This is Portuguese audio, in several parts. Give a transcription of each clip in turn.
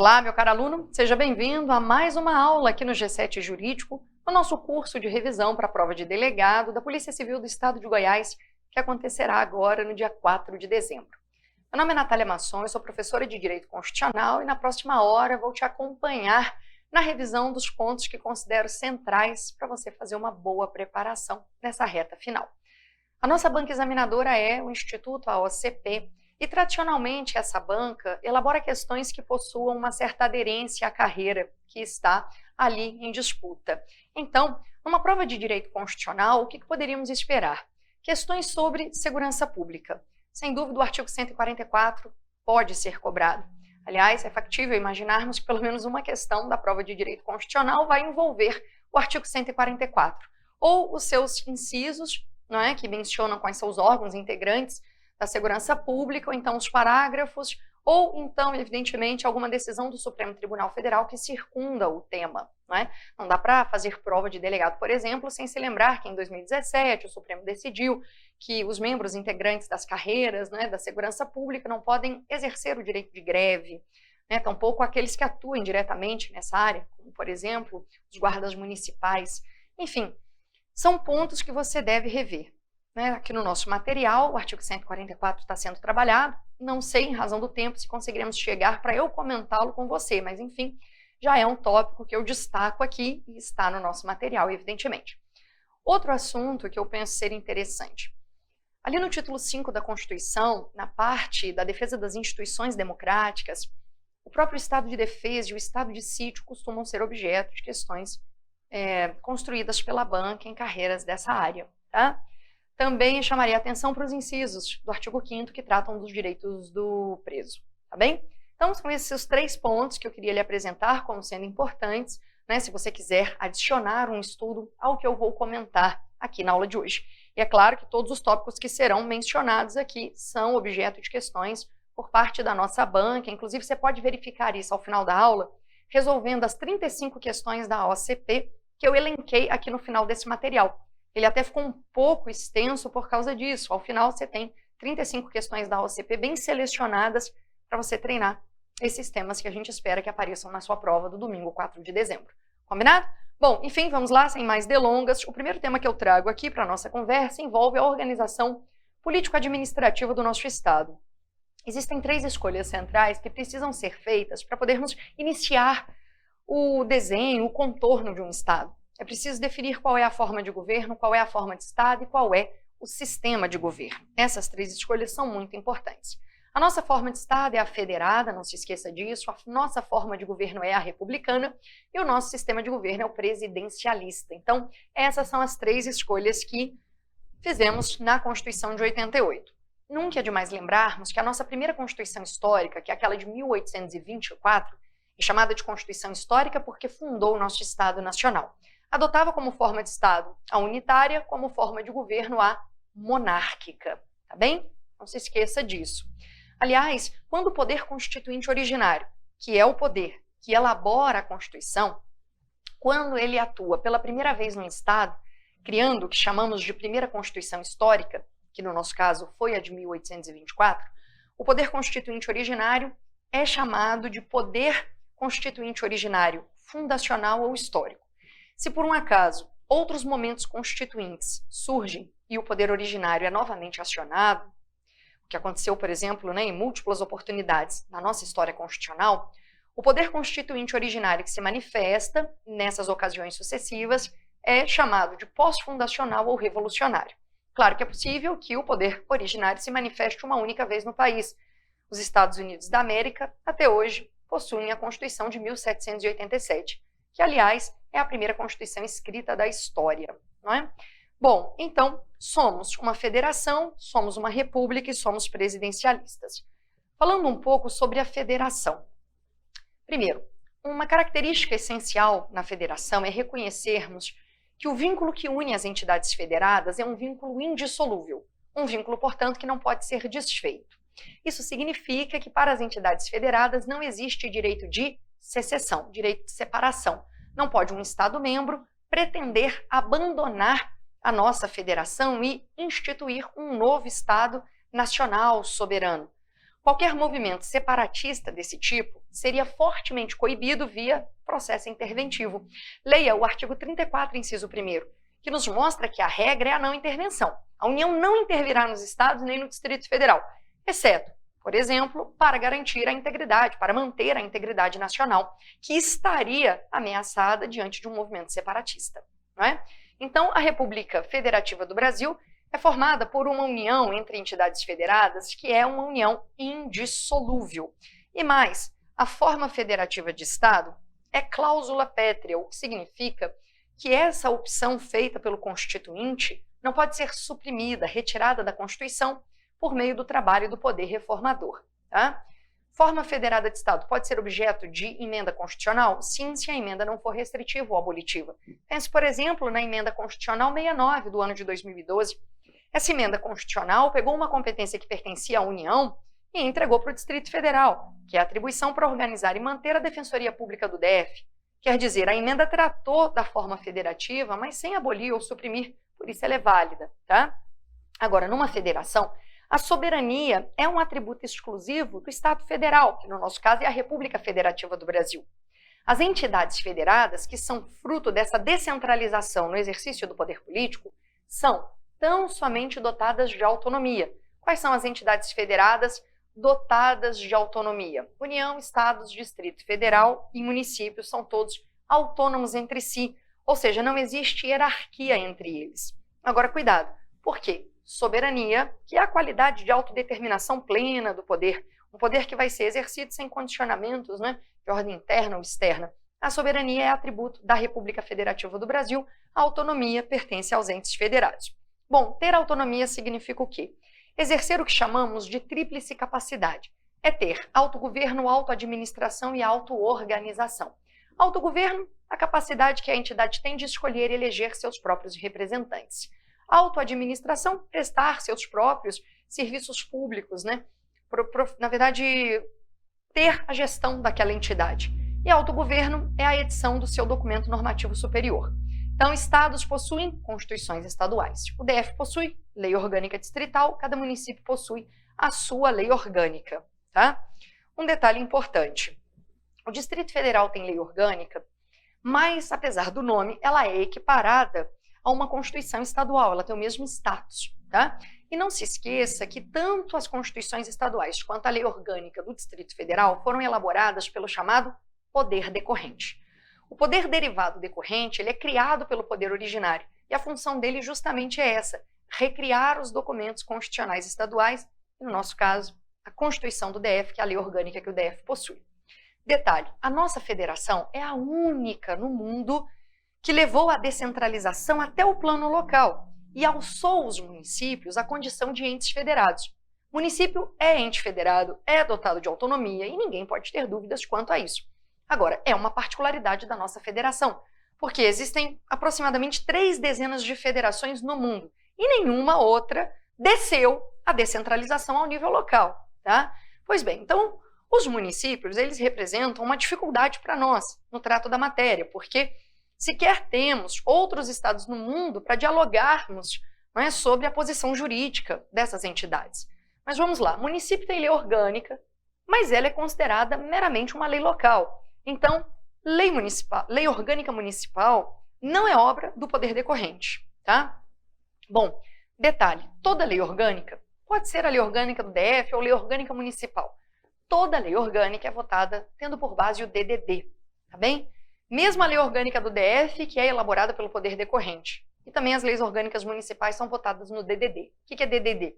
Olá, meu caro aluno, seja bem-vindo a mais uma aula aqui no G7 Jurídico, no nosso curso de revisão para a prova de delegado da Polícia Civil do Estado de Goiás, que acontecerá agora no dia 4 de dezembro. Meu nome é Natália Masson, eu sou professora de Direito Constitucional e na próxima hora vou te acompanhar na revisão dos pontos que considero centrais para você fazer uma boa preparação nessa reta final. A nossa banca examinadora é o Instituto AOCP, e tradicionalmente essa banca elabora questões que possuam uma certa aderência à carreira que está ali em disputa. Então, numa prova de direito constitucional, o que poderíamos esperar? Questões sobre segurança pública. Sem dúvida, o artigo 144 pode ser cobrado. Aliás, é factível imaginarmos que pelo menos uma questão da prova de direito constitucional vai envolver o artigo 144, ou os seus incisos, que mencionam quais são os órgãos integrantes da segurança pública, ou então os parágrafos, ou então, evidentemente, alguma decisão do Supremo Tribunal Federal que circunda o tema. Não dá para fazer prova de delegado, por exemplo, sem se lembrar que em 2017 o Supremo decidiu que os membros integrantes das carreiras da segurança pública não podem exercer o direito de greve, tampouco aqueles que atuem diretamente nessa área, como, por exemplo, os guardas municipais. Enfim, são pontos que você deve rever. Aqui no nosso material, o artigo 144 está sendo trabalhado. Não sei, em razão do tempo, se conseguiremos chegar para eu comentá-lo com você, mas enfim, já é um tópico que eu destaco aqui e está no nosso material, evidentemente. Outro assunto que eu penso ser interessante. Ali no título 5 da Constituição, na parte da defesa das instituições democráticas, o próprio estado de defesa e o estado de sítio costumam ser objeto de questões construídas pela banca em carreiras dessa área, tá? Também chamaria atenção para os incisos do artigo 5º que tratam dos direitos do preso, tá bem? Então, são esses os 3 pontos que eu queria lhe apresentar como sendo importantes, se você quiser adicionar um estudo ao que eu vou comentar aqui na aula de hoje. E é claro que todos os tópicos que serão mencionados aqui são objeto de questões por parte da nossa banca, inclusive você pode verificar isso ao final da aula, resolvendo as 35 questões da OCP que eu elenquei aqui no final desse material. Ele até ficou um pouco extenso por causa disso. Ao final, você tem 35 questões da OCP bem selecionadas para você treinar esses temas que a gente espera que apareçam na sua prova do domingo 4 de dezembro. Combinado? Bom, enfim, vamos lá, sem mais delongas. O primeiro tema que eu trago aqui para a nossa conversa envolve a organização político-administrativa do nosso Estado. Existem 3 escolhas centrais que precisam ser feitas para podermos iniciar o desenho, o contorno de um Estado. É preciso definir qual é a forma de governo, qual é a forma de Estado e qual é o sistema de governo. Essas 3 escolhas são muito importantes. A nossa forma de Estado é a federada, não se esqueça disso, a nossa forma de governo é a republicana e o nosso sistema de governo é o presidencialista. Então, essas são as 3 escolhas que fizemos na Constituição de 88. Nunca é demais lembrarmos que a nossa primeira Constituição histórica, que é aquela de 1824, é chamada de Constituição Histórica porque fundou o nosso Estado Nacional. Adotava como forma de Estado a unitária, como forma de governo a monárquica, tá bem? Não se esqueça disso. Aliás, quando o poder constituinte originário, que é o poder que elabora a Constituição, quando ele atua pela primeira vez no Estado, criando o que chamamos de primeira Constituição Histórica, que no nosso caso foi a de 1824, o poder constituinte originário é chamado de poder constituinte originário fundacional ou histórico. Se por um acaso outros momentos constituintes surgem e o poder originário é novamente acionado, o que aconteceu, por exemplo, em múltiplas oportunidades na nossa história constitucional, o poder constituinte originário que se manifesta nessas ocasiões sucessivas é chamado de pós-fundacional ou revolucionário. Claro que é possível que o poder originário se manifeste uma única vez no país. Os Estados Unidos da América, até hoje, possuem a Constituição de 1787, que, aliás, é a primeira Constituição escrita da história, não é? Bom, então, somos uma federação, somos uma república e somos presidencialistas. Falando um pouco sobre a federação. Primeiro, uma característica essencial na federação é reconhecermos que o vínculo que une as entidades federadas é um vínculo indissolúvel, um vínculo, portanto, que não pode ser desfeito. Isso significa que para as entidades federadas não existe direito de secessão, direito de separação. Não pode um Estado-membro pretender abandonar a nossa federação e instituir um novo Estado nacional soberano. Qualquer movimento separatista desse tipo seria fortemente coibido via processo interventivo. Leia o artigo 34, inciso 1º, que nos mostra que a regra é a não intervenção. A União não intervirá nos estados nem no Distrito Federal, exceto, por exemplo, para garantir a integridade, para manter a integridade nacional, que estaria ameaçada diante de um movimento separatista, não é? Então, a República Federativa do Brasil é formada por uma união entre entidades federadas que é uma união indissolúvel. E mais, a forma federativa de Estado é cláusula pétrea, o que significa que essa opção feita pelo Constituinte não pode ser suprimida, retirada da Constituição por meio do trabalho do poder reformador. Tá? Forma federada de Estado pode ser objeto de emenda constitucional? Sim, se a emenda não for restritiva ou abolitiva. Pense, por exemplo, na emenda constitucional 69 do ano de 2012. Essa emenda constitucional pegou uma competência que pertencia à União e entregou para o Distrito Federal, que é a atribuição para organizar e manter a Defensoria Pública do DF. Quer dizer, a emenda tratou da forma federativa, mas sem abolir ou suprimir, por isso ela é válida. Tá? Agora, numa federação, a soberania é um atributo exclusivo do Estado Federal, que no nosso caso é a República Federativa do Brasil. As entidades federadas, que são fruto dessa descentralização no exercício do poder político, são tão somente dotadas de autonomia. Quais são as entidades federadas dotadas de autonomia? União, Estados, Distrito Federal e municípios são todos autônomos entre si, ou seja, não existe hierarquia entre eles. Agora, cuidado, por quê? Soberania, que é a qualidade de autodeterminação plena do poder, um poder que vai ser exercido sem condicionamentos, né, de ordem interna ou externa. A soberania é atributo da República Federativa do Brasil, a autonomia pertence aos entes federados. Bom, ter autonomia significa o quê? Exercer o que chamamos de tríplice capacidade. É ter autogoverno, autoadministração e autoorganização. Autogoverno, a capacidade que a entidade tem de escolher e eleger seus próprios representantes. Autoadministração, prestar seus próprios serviços públicos, né? Na verdade, ter a gestão daquela entidade. E autogoverno é a edição do seu documento normativo superior. Então, estados possuem constituições estaduais. O DF possui lei orgânica distrital, cada município possui a sua lei orgânica. Tá? Um detalhe importante, o Distrito Federal tem lei orgânica, mas, apesar do nome, ela é equiparada a uma Constituição estadual, ela tem o mesmo status. Tá? E não se esqueça que tanto as constituições estaduais quanto a lei orgânica do Distrito Federal foram elaboradas pelo chamado poder decorrente. O poder derivado decorrente ele é criado pelo poder originário e a função dele justamente é essa, recriar os documentos constitucionais estaduais, e no nosso caso, a Constituição do DF, que é a lei orgânica que o DF possui. Detalhe, a nossa federação é a única no mundo que levou a descentralização até o plano local e alçou os municípios à condição de entes federados. Município é ente federado, é dotado de autonomia e ninguém pode ter dúvidas quanto a isso. Agora, é uma particularidade da nossa federação, porque existem aproximadamente 3 dezenas de federações no mundo e nenhuma outra desceu a descentralização ao nível local. Tá? Pois bem, então, os municípios eles representam uma dificuldade para nós no trato da matéria, porque sequer temos outros estados no mundo para dialogarmos, não é, sobre a posição jurídica dessas entidades. Mas vamos lá, município tem lei orgânica, mas ela é considerada meramente uma lei local. Então, lei orgânica municipal não é obra do poder decorrente, tá? Bom, detalhe, toda lei orgânica, pode ser a lei orgânica do DF ou lei orgânica municipal, toda lei orgânica é votada tendo por base o DDD, tá bem? Mesmo a lei orgânica do DF, que é elaborada pelo poder decorrente, e também as leis orgânicas municipais são votadas no DDD. O que é DDD?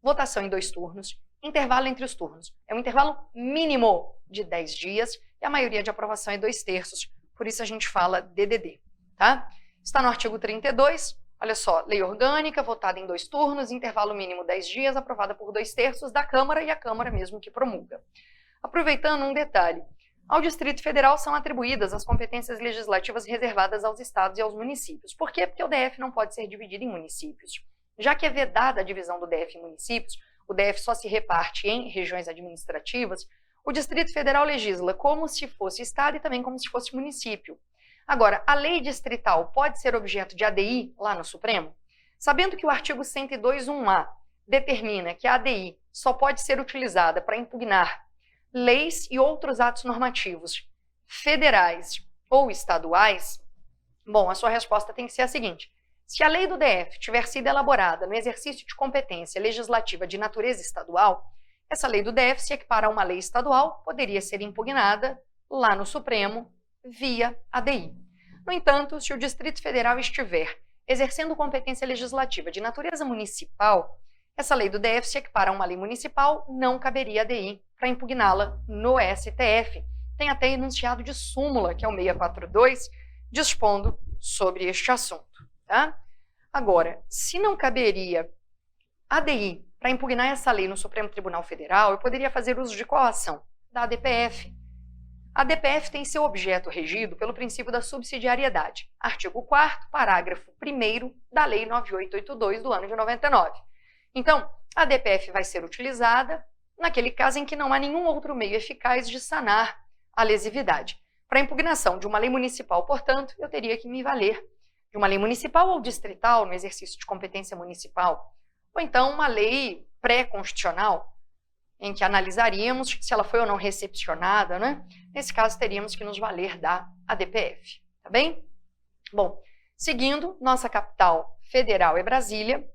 Votação em 2 turnos, intervalo entre os turnos. É um intervalo mínimo de 10 dias e a maioria de aprovação é 2/3, por isso a gente fala DDD. Tá? Está no artigo 32, olha só, lei orgânica, votada em 2 turnos, intervalo mínimo 10 dias, aprovada por 2/3 da Câmara e a Câmara mesmo que promulga. Aproveitando um detalhe, ao Distrito Federal são atribuídas as competências legislativas reservadas aos estados e aos municípios. Por quê? Porque o DF não pode ser dividido em municípios. Já que é vedada a divisão do DF em municípios, o DF só se reparte em regiões administrativas, o Distrito Federal legisla como se fosse estado e também como se fosse município. Agora, a lei distrital pode ser objeto de ADI lá no Supremo? Sabendo que o artigo 102.1a determina que a ADI só pode ser utilizada para impugnar leis e outros atos normativos federais ou estaduais, bom, a sua resposta tem que ser a seguinte: se a lei do DF tiver sido elaborada no exercício de competência legislativa de natureza estadual, essa lei do DF se equipara a uma lei estadual, poderia ser impugnada lá no Supremo via ADI. No entanto, se o Distrito Federal estiver exercendo competência legislativa de natureza municipal, essa lei do DF se equipara a uma lei municipal, não caberia ADI para impugná-la no STF. Tem até enunciado de súmula, que é o 642, dispondo sobre este assunto. Tá? Agora, se não caberia ADI para impugnar essa lei no Supremo Tribunal Federal, eu poderia fazer uso de qual ação? Da ADPF. A ADPF tem seu objeto regido pelo princípio da subsidiariedade, artigo 4º, parágrafo 1º da Lei 9882 do ano de 99. Então, a ADPF vai ser utilizada naquele caso em que não há nenhum outro meio eficaz de sanar a lesividade. Para a impugnação de uma lei municipal, portanto, eu teria que me valer de uma lei municipal ou distrital no exercício de competência municipal, ou então uma lei pré-constitucional, em que analisaríamos se ela foi ou não recepcionada, né? Nesse caso, teríamos que nos valer da ADPF, tá bem? Bom, seguindo, nossa capital federal é Brasília.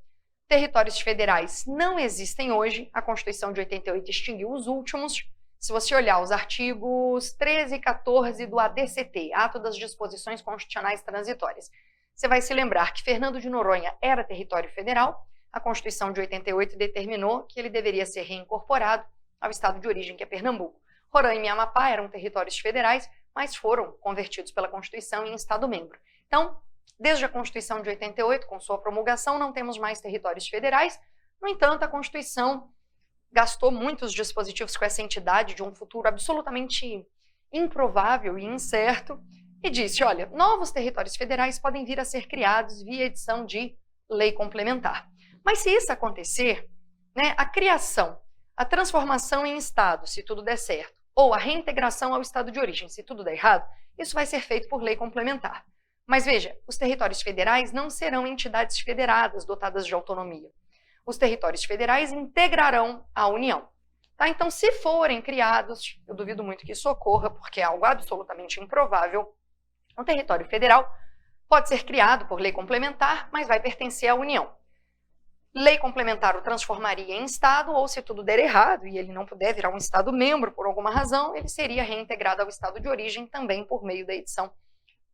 Territórios federais não existem hoje, a Constituição de 88 extinguiu os últimos. Se você olhar os artigos 13 e 14 do ADCT, Ato das Disposições Constitucionais Transitórias, você vai se lembrar que Fernando de Noronha era território federal. A Constituição de 88 determinou que ele deveria ser reincorporado ao estado de origem, que é Pernambuco. Roraima e Amapá eram territórios federais, mas foram convertidos pela Constituição em estado-membro. Então, desde a Constituição de 88, com sua promulgação, não temos mais territórios federais. No entanto, a Constituição gastou muitos dispositivos com essa entidade de um futuro absolutamente improvável e incerto e disse, olha, novos territórios federais podem vir a ser criados via edição de lei complementar. Mas se isso acontecer, né, a criação, a transformação em estado, se tudo der certo, ou a reintegração ao estado de origem, se tudo der errado, isso vai ser feito por lei complementar. Mas veja, os territórios federais não serão entidades federadas dotadas de autonomia. Os territórios federais integrarão a União. Tá? Então, se forem criados, eu duvido muito que isso ocorra, porque é algo absolutamente improvável, um território federal pode ser criado por lei complementar, mas vai pertencer à União. Lei complementar o transformaria em Estado, ou se tudo der errado e ele não puder virar um Estado-membro por alguma razão, ele seria reintegrado ao Estado de origem também por meio da edição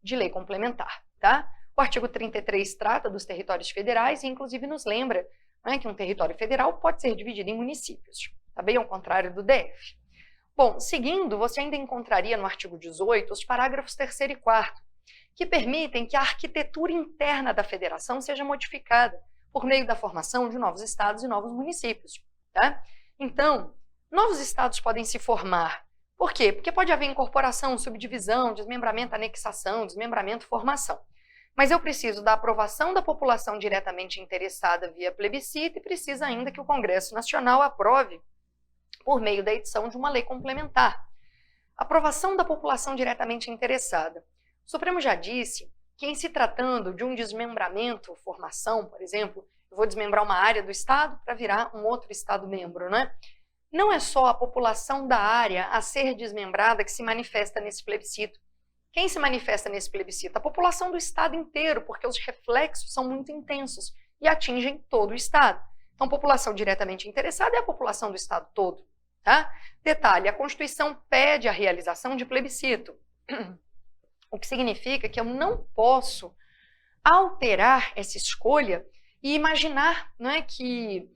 de lei complementar. Tá? O artigo 33 trata dos territórios federais e inclusive nos lembra, né, que um território federal pode ser dividido em municípios, tá bem ao contrário do DF. Bom, seguindo, você ainda encontraria no artigo 18 os parágrafos 3º e 4º, que permitem que a arquitetura interna da federação seja modificada por meio da formação de novos estados e novos municípios. Tá? Então, novos estados podem se formar. Por quê? Porque pode haver incorporação, subdivisão, desmembramento, anexação, desmembramento, formação. Mas eu preciso da aprovação da população diretamente interessada via plebiscito e precisa ainda que o Congresso Nacional aprove por meio da edição de uma lei complementar. Aprovação da população diretamente interessada. O Supremo já disse que, em se tratando de um desmembramento, formação, por exemplo, eu vou desmembrar uma área do Estado para virar um outro Estado-membro, né? Não é só a população da área a ser desmembrada que se manifesta nesse plebiscito. Quem se manifesta nesse plebiscito? A população do Estado inteiro, porque os reflexos são muito intensos e atingem todo o Estado. Então, população diretamente interessada é a população do Estado todo. Tá? Detalhe, a Constituição pede a realização de plebiscito, o que significa que eu não posso alterar essa escolha e imaginar, né, que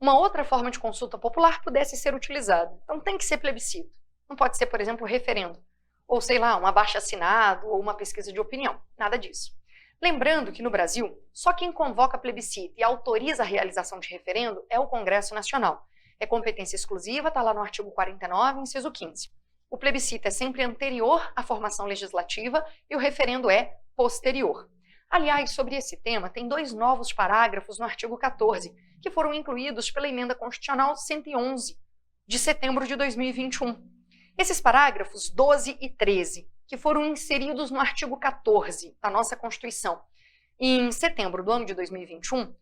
uma outra forma de consulta popular pudesse ser utilizada. Então tem que ser plebiscito. Não pode ser, por exemplo, referendo, ou sei lá, um abaixo-assinado ou uma pesquisa de opinião. Nada disso. Lembrando que no Brasil, só quem convoca plebiscito e autoriza a realização de referendo é o Congresso Nacional. É competência exclusiva, está lá no artigo 49, inciso 15. O plebiscito é sempre anterior à formação legislativa e o referendo é posterior. Aliás, sobre esse tema, tem 2 novos parágrafos no artigo 14, que foram incluídos pela Emenda Constitucional 111, de setembro de 2021. Esses parágrafos 12 e 13, que foram inseridos no artigo 14 da nossa Constituição, em setembro do ano de 2021,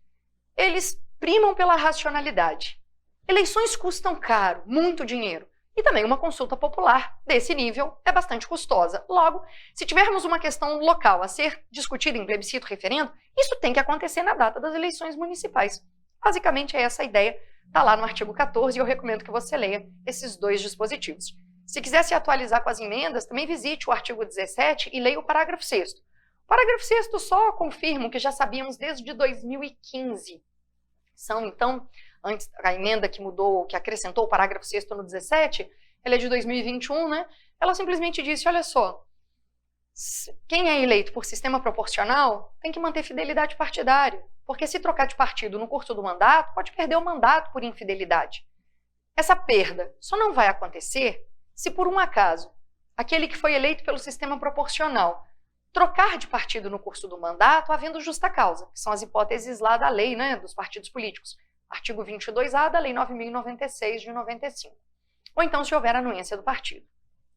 eles primam pela racionalidade. Eleições custam caro, muito dinheiro. E também uma consulta popular desse nível é bastante custosa. Logo, se tivermos uma questão local a ser discutida em plebiscito referendo, isso tem que acontecer na data das eleições municipais. Basicamente é essa a ideia, está lá no artigo 14 e eu recomendo que você leia esses dois dispositivos. Se quiser se atualizar com as emendas, também visite o artigo 17 e leia o parágrafo 6º. O parágrafo 6º só confirma o que já sabíamos desde 2015. São, então, antes, a emenda que mudou, que acrescentou o parágrafo 6º no 17, ela é de 2021, né? Ela simplesmente disse, olha só, quem é eleito por sistema proporcional tem que manter fidelidade partidária, porque se trocar de partido no curso do mandato, pode perder o mandato por infidelidade. Essa perda só não vai acontecer se, por um acaso, aquele que foi eleito pelo sistema proporcional trocar de partido no curso do mandato, havendo justa causa, que são as hipóteses lá da lei, né, dos partidos políticos. Artigo 22A da Lei 9.096 de 95. Ou então se houver anuência do partido.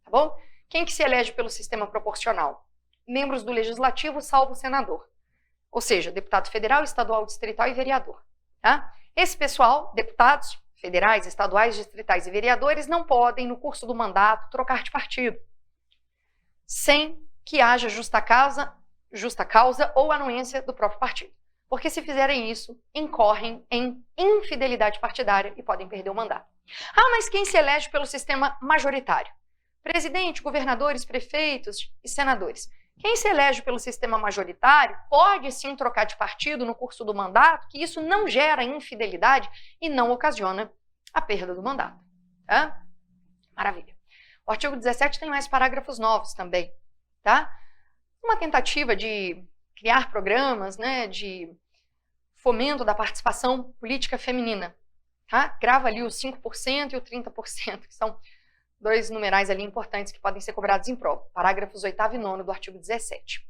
Tá bom? Quem que se elege pelo sistema proporcional? Membros do Legislativo, salvo o senador. Ou seja, deputado federal, estadual, distrital e vereador. Tá? Esse pessoal, deputados federais, estaduais, distritais e vereadores, não podem, no curso do mandato, trocar de partido, sem que haja justa causa ou anuência do próprio partido. Porque se fizerem isso, incorrem em infidelidade partidária e podem perder o mandato. Ah, mas quem se elege pelo sistema majoritário? Presidente, governadores, prefeitos e senadores. Quem se elege pelo sistema majoritário pode sim trocar de partido no curso do mandato, que isso não gera infidelidade e não ocasiona a perda do mandato. Tá? Maravilha. O artigo 17 tem mais parágrafos novos também. Tá? Uma tentativa de criar programas, né, de fomento da participação política feminina. Tá? Grava ali os 5% e o 30%, que são dois numerais ali importantes que podem ser cobrados em prova. Parágrafos 8º e 9º do artigo 17.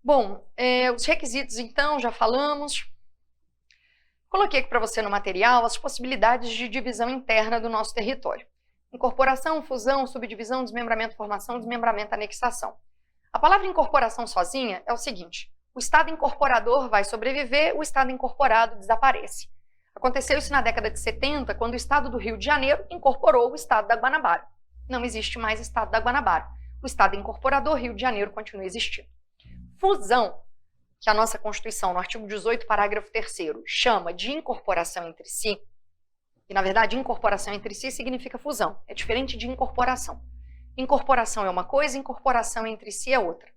Bom, os requisitos, então, já falamos. Coloquei aqui para você no material as possibilidades de divisão interna do nosso território. Incorporação, fusão, subdivisão, desmembramento, formação, desmembramento, anexação. A palavra incorporação sozinha é o seguinte: o Estado incorporador vai sobreviver, o Estado incorporado desaparece. Aconteceu isso na década de 70, quando o Estado do Rio de Janeiro incorporou o Estado da Guanabara. Não existe mais Estado da Guanabara. O Estado incorporador Rio de Janeiro continua existindo. Fusão, que a nossa Constituição, no artigo 18, parágrafo 3º, chama de incorporação entre si, e na verdade incorporação entre si significa fusão, é diferente de incorporação. Incorporação é uma coisa, incorporação entre si é outra.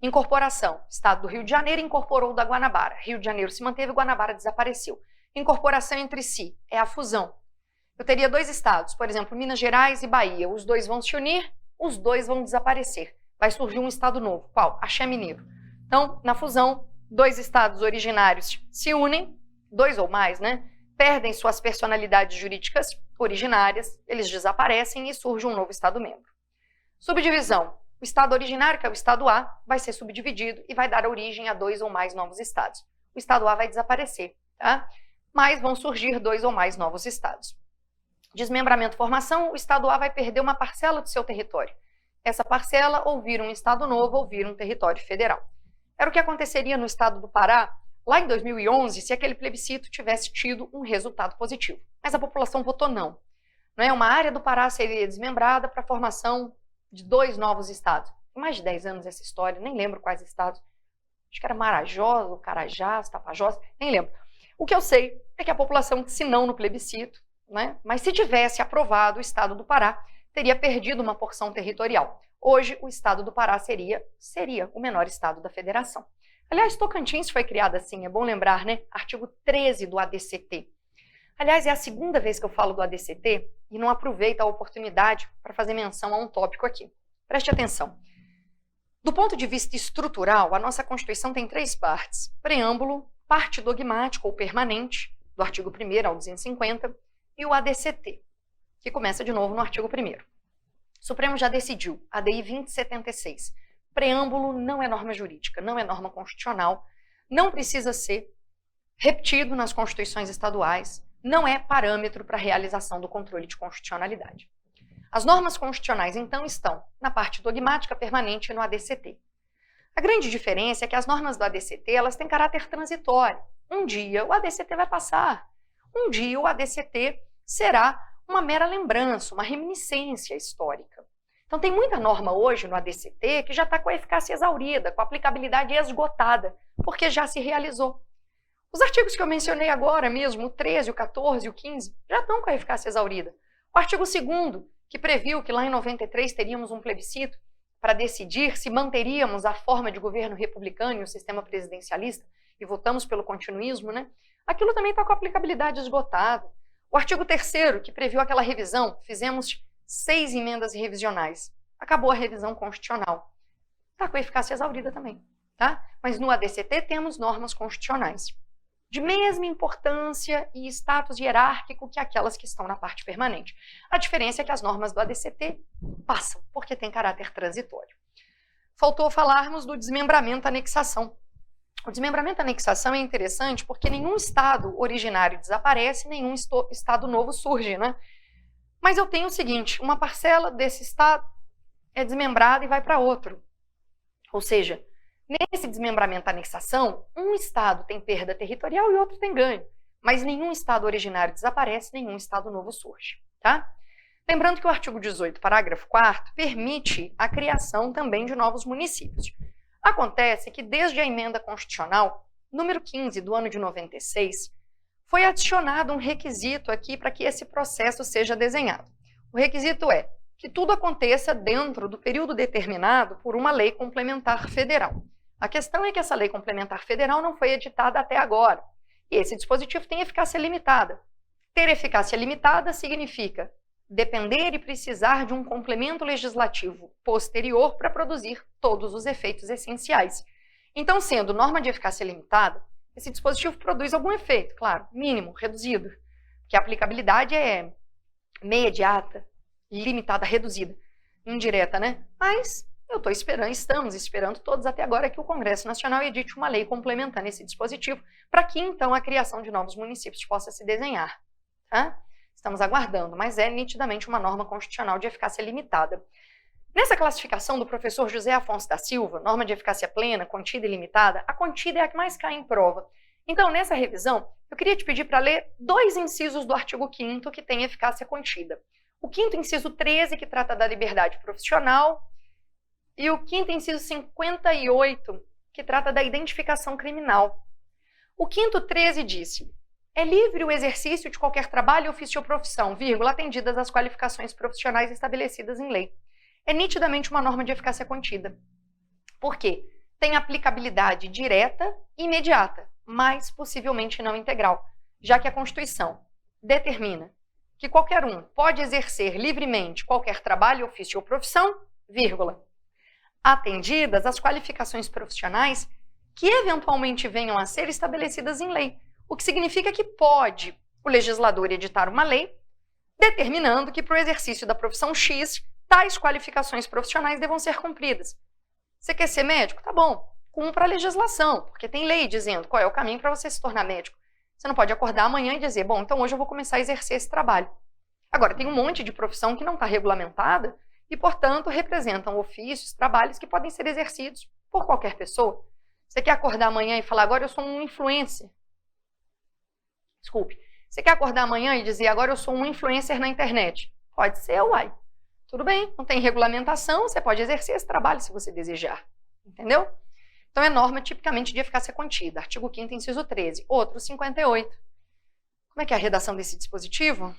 Incorporação, Estado do Rio de Janeiro incorporou o da Guanabara. Rio de Janeiro se manteve, Guanabara desapareceu. Incorporação entre si é a fusão. Eu teria dois estados, por exemplo, Minas Gerais e Bahia. Os dois vão se unir, os dois vão desaparecer. Vai surgir um estado novo. Qual? Axé Mineiro. Então, na fusão, dois estados originários se unem, dois ou mais, né? Perdem suas personalidades jurídicas originárias, eles desaparecem e surge um novo estado membro. Subdivisão. O estado originário, que é o estado A, vai ser subdividido e vai dar origem a dois ou mais novos estados. O estado A vai desaparecer, tá? Mas vão surgir dois ou mais novos estados. Desmembramento, formação, o estado A vai perder uma parcela do seu território. Essa parcela ou vira um estado novo ou vira um território federal. Era o que aconteceria no estado do Pará, lá em 2011, se aquele plebiscito tivesse tido um resultado positivo. Mas a população votou não. Uma área do Pará seria desmembrada para a formação de dois novos estados. Tem mais de 10 anos essa história, nem lembro quais estados. Acho que era Marajó, Carajás, Tapajós, nem lembro. O que eu sei é que a população disse não no plebiscito, né? Mas se tivesse aprovado o estado do Pará, teria perdido uma porção territorial. Hoje, o estado do Pará seria o menor estado da federação. Aliás, Tocantins foi criado assim, é bom lembrar, né? Artigo 13 do ADCT. Aliás, é a segunda vez que eu falo do ADCT e não aproveito a oportunidade para fazer menção a um tópico aqui. Preste atenção. Do ponto de vista estrutural, a nossa Constituição tem 3 partes. Preâmbulo, parte dogmática ou permanente, do artigo 1º ao 250, e o ADCT, que começa de novo no artigo 1º. O Supremo já decidiu, ADI 2076. Preâmbulo não é norma jurídica, não é norma constitucional, não precisa ser repetido nas constituições estaduais, não é parâmetro para a realização do controle de constitucionalidade. As normas constitucionais, então, estão na parte dogmática permanente e no ADCT. A grande diferença é que as normas do ADCT elas têm caráter transitório, um dia o ADCT vai passar. Um dia o ADCT será uma mera lembrança, uma reminiscência histórica. Então tem muita norma hoje no ADCT que já está com a eficácia exaurida, com a aplicabilidade esgotada, porque já se realizou. Os artigos que eu mencionei agora mesmo, o 13, o 14 e o 15, já estão com a eficácia exaurida. O artigo 2º, que previu que lá em 93 teríamos um plebiscito para decidir se manteríamos a forma de governo republicano e o sistema presidencialista, e votamos pelo continuismo, né? Aquilo também está com a aplicabilidade esgotada. O artigo 3º, que previu aquela revisão, fizemos 6 emendas revisionais. Acabou a revisão constitucional. Está com a eficácia exaurida também, tá? Mas no ADCT temos normas constitucionais de mesma importância e status hierárquico que aquelas que estão na parte permanente. A diferença é que as normas do ADCT passam, porque tem caráter transitório. Faltou falarmos do desmembramento-anexação. O desmembramento-anexação é interessante porque nenhum estado originário desaparece, nenhum estado novo surge, né? Mas eu tenho o seguinte, uma parcela desse estado é desmembrada e vai para outro. Ou seja, nesse desmembramento-anexação, um estado tem perda territorial e outro tem ganho. Mas nenhum estado originário desaparece, nenhum estado novo surge, tá? Lembrando que o artigo 18, parágrafo 4º, permite a criação também de novos municípios. Acontece que desde a emenda constitucional, número 15 do ano de 96, foi adicionado um requisito aqui para que esse processo seja desenhado. O requisito é que tudo aconteça dentro do período determinado por uma lei complementar federal. A questão é que essa lei complementar federal não foi editada até agora, e esse dispositivo tem eficácia limitada. Ter eficácia limitada significa depender e precisar de um complemento legislativo posterior para produzir todos os efeitos essenciais. Então, sendo norma de eficácia limitada, esse dispositivo produz algum efeito, claro, mínimo, reduzido, que a aplicabilidade é imediata, limitada, reduzida, indireta, né? Mas estamos esperando todos até agora que o Congresso Nacional edite uma lei complementando esse dispositivo para que, então, a criação de novos municípios possa se desenhar, tá? Estamos aguardando, mas é nitidamente uma norma constitucional de eficácia limitada. Nessa classificação do professor José Afonso da Silva, norma de eficácia plena, contida e limitada, a contida é a que mais cai em prova. Então, nessa revisão, eu queria te pedir para ler 2 incisos do artigo 5º que tem eficácia contida. O 5º inciso 13, que trata da liberdade profissional, e o 5º inciso 58, que trata da identificação criminal. O 5º 13 disse: é livre o exercício de qualquer trabalho, ofício ou profissão, vírgula, atendidas as qualificações profissionais estabelecidas em lei. É nitidamente uma norma de eficácia contida. Por quê? Tem aplicabilidade direta e imediata, mas possivelmente não integral, já que a Constituição determina que qualquer um pode exercer livremente qualquer trabalho, ofício ou profissão, vírgula, atendidas as qualificações profissionais que eventualmente venham a ser estabelecidas em lei, o que significa que pode o legislador editar uma lei determinando que para o exercício da profissão X, tais qualificações profissionais devam ser cumpridas. Você quer ser médico? Tá bom, cumpra a legislação, porque tem lei dizendo qual é o caminho para você se tornar médico. Você não pode acordar amanhã e dizer, bom, então hoje eu vou começar a exercer esse trabalho. Agora, tem um monte de profissão que não está regulamentada e, portanto, representam ofícios, trabalhos que podem ser exercidos por qualquer pessoa. Você quer acordar amanhã e falar, agora eu sou um influencer? Desculpe. Você quer acordar amanhã e dizer, agora eu sou um influencer na internet? Pode ser, uai. Tudo bem, não tem regulamentação, você pode exercer esse trabalho se você desejar. Entendeu? Então, é norma tipicamente de eficácia contida. Artigo 5º, inciso 13. Outro, 58. Como é que é a redação desse dispositivo?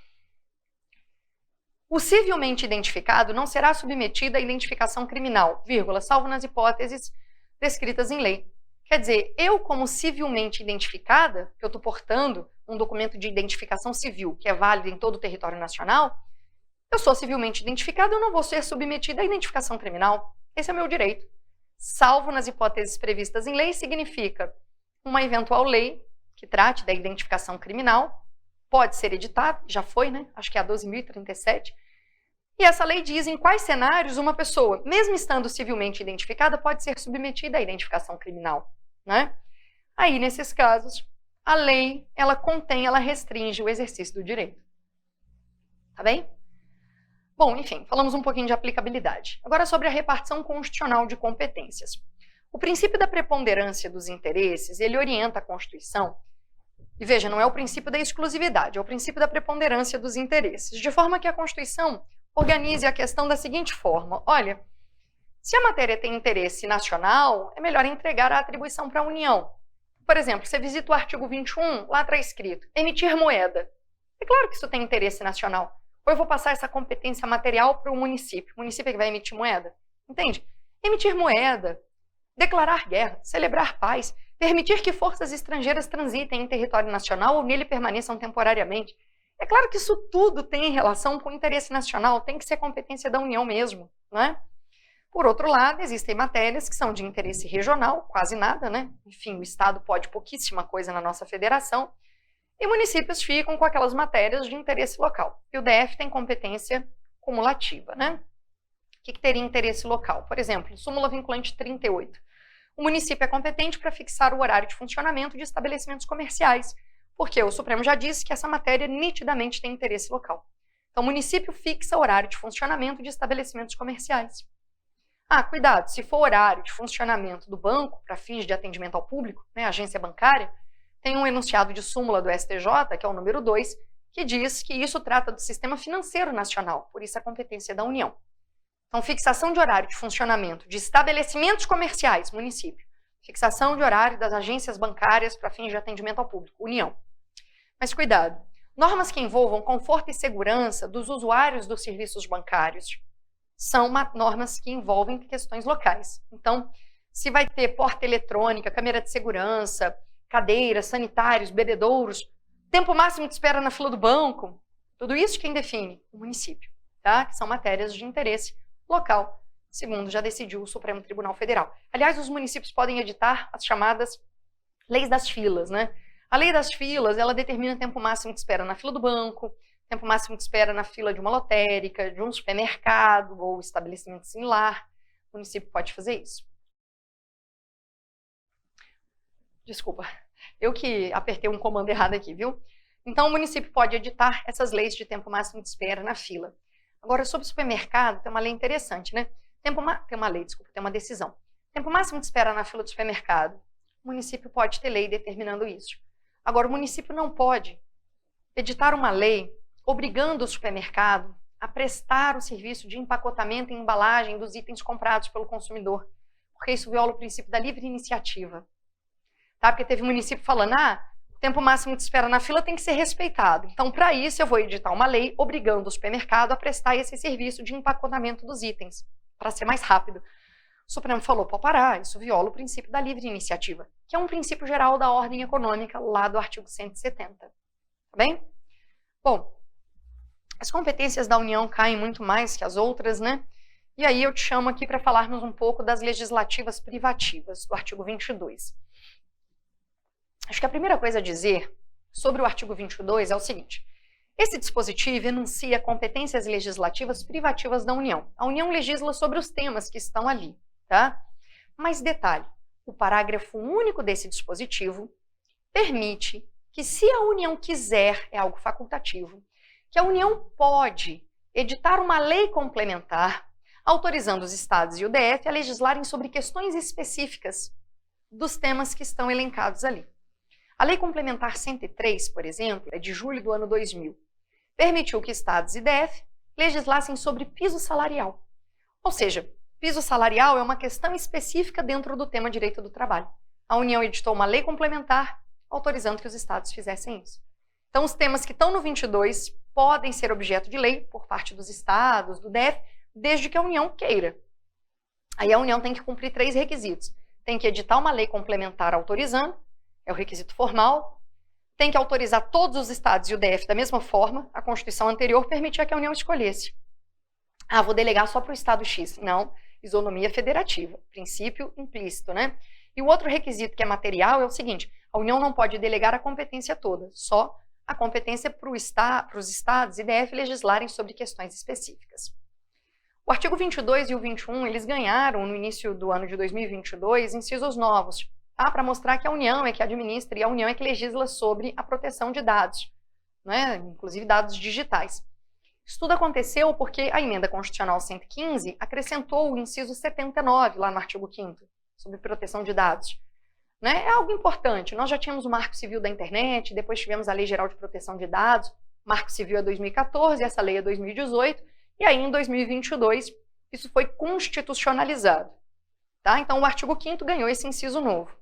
O civilmente identificado não será submetido à identificação criminal, vírgula, salvo nas hipóteses descritas em lei. Quer dizer, eu como civilmente identificada, que eu estou portando um documento de identificação civil, que é válido em todo o território nacional, eu sou civilmente identificada, eu não vou ser submetida à identificação criminal. Esse é o meu direito. Salvo nas hipóteses previstas em lei, significa uma eventual lei que trate da identificação criminal, pode ser editada, já foi, né? Acho que é a 12.037. E essa lei diz em quais cenários uma pessoa, mesmo estando civilmente identificada, pode ser submetida à identificação criminal, né? Aí, nesses casos, a lei, ela restringe o exercício do direito. Tá bem? Bom, enfim, falamos um pouquinho de aplicabilidade. Agora sobre a repartição constitucional de competências. O princípio da preponderância dos interesses, ele orienta a Constituição E veja, não é o princípio da exclusividade, é o princípio da preponderância dos interesses, de forma que a Constituição organize a questão da seguinte forma: olha, se a matéria tem interesse nacional, é melhor entregar a atribuição para a União. Por exemplo, você visita o artigo 21, lá está escrito, emitir moeda. É claro que isso tem interesse nacional. Ou eu vou passar essa competência material para o município. O município é que vai emitir moeda. Entende? Emitir moeda, declarar guerra, celebrar paz, permitir que forças estrangeiras transitem em território nacional ou nele permaneçam temporariamente. É claro que isso tudo tem relação com o interesse nacional, tem que ser competência da União mesmo, não é? Por outro lado, existem matérias que são de interesse regional, quase nada, né? Enfim, o Estado pode pouquíssima coisa na nossa federação, e municípios ficam com aquelas matérias de interesse local. E o DF tem competência cumulativa, né? O que teria interesse local? Por exemplo, súmula vinculante 38. O município é competente para fixar o horário de funcionamento de estabelecimentos comerciais, porque o Supremo já disse que essa matéria nitidamente tem interesse local. Então, o município fixa o horário de funcionamento de estabelecimentos comerciais. Ah, cuidado, se for horário de funcionamento do banco para fins de atendimento ao público, né, agência bancária, tem um enunciado de súmula do STJ, que é o número 2, que diz que isso trata do sistema financeiro nacional, por isso a competência é da União. Então, fixação de horário de funcionamento de estabelecimentos comerciais, município. Fixação de horário das agências bancárias para fins de atendimento ao público, União. Mas cuidado, normas que envolvam conforto e segurança dos usuários dos serviços bancários são normas que envolvem questões locais. Então, se vai ter porta eletrônica, câmera de segurança, cadeiras, sanitários, bebedouros, tempo máximo de espera na fila do banco, tudo isso quem define? O município, tá? Que são matérias de interesse local, segundo já decidiu o Supremo Tribunal Federal. Aliás, os municípios podem editar as chamadas leis das filas, né? A lei das filas, ela determina tempo máximo de espera na fila do banco, tempo máximo de espera na fila de uma lotérica, de um supermercado ou estabelecimento similar. O município pode fazer isso. Desculpa, eu que apertei um comando errado aqui, viu? Então, o município pode editar essas leis de tempo máximo de espera na fila. Agora, sobre supermercado, tem uma lei interessante, né? Tem uma decisão. Tempo máximo de espera na fila do supermercado. O município pode ter lei determinando isso. Agora, o município não pode editar uma lei obrigando o supermercado a prestar o serviço de empacotamento e embalagem dos itens comprados pelo consumidor, porque isso viola o princípio da livre iniciativa. Tá? Porque teve município falando, o tempo máximo de espera na fila tem que ser respeitado. Então, para isso, eu vou editar uma lei obrigando o supermercado a prestar esse serviço de empacotamento dos itens, para ser mais rápido. O Supremo falou, pode parar, isso viola o princípio da livre iniciativa, que é um princípio geral da ordem econômica, lá do artigo 170. Tá bem? Bom, as competências da União caem muito mais que as outras, né? E aí eu te chamo aqui para falarmos um pouco das legislativas privativas, do artigo 22. Acho que a primeira coisa a dizer sobre o artigo 22 é o seguinte: esse dispositivo enuncia competências legislativas privativas da União. A União legisla sobre os temas que estão ali, tá? Mas detalhe, o parágrafo único desse dispositivo permite que, se a União quiser, é algo facultativo, que a União pode editar uma lei complementar autorizando os estados e o DF a legislarem sobre questões específicas dos temas que estão elencados ali. A Lei Complementar 103, por exemplo, é de julho do ano 2000. Permitiu que estados e DF legislassem sobre piso salarial. Ou seja, piso salarial é uma questão específica dentro do tema direito do trabalho. A União editou uma lei complementar autorizando que os estados fizessem isso. Então, os temas que estão no 22 podem ser objeto de lei por parte dos estados, do DF, desde que a União queira. Aí a União tem que cumprir 3 requisitos. Tem que editar uma lei complementar autorizando, é o requisito formal. Tem que autorizar todos os estados e o DF da mesma forma. A Constituição anterior permitia que a União escolhesse. Vou delegar só para o estado X. Não, isonomia federativa, princípio implícito, né? E o outro requisito que é material é o seguinte: a União não pode delegar a competência toda, só a competência para os estados e DF legislarem sobre questões específicas. O artigo 22 e o 21, eles ganharam no início do ano de 2022 incisos novos, tá? Para mostrar que a União é que administra e a União é que legisla sobre a proteção de dados, né? Inclusive dados digitais. Isso tudo aconteceu porque a Emenda Constitucional 115 acrescentou o inciso 79 lá no artigo 5º, sobre proteção de dados. né? É algo importante. Nós já tínhamos o Marco Civil da Internet, depois tivemos a Lei Geral de Proteção de Dados, Marco Civil é 2014, essa lei é 2018, e aí em 2022 isso foi constitucionalizado. Tá? Então o artigo 5º ganhou esse inciso novo.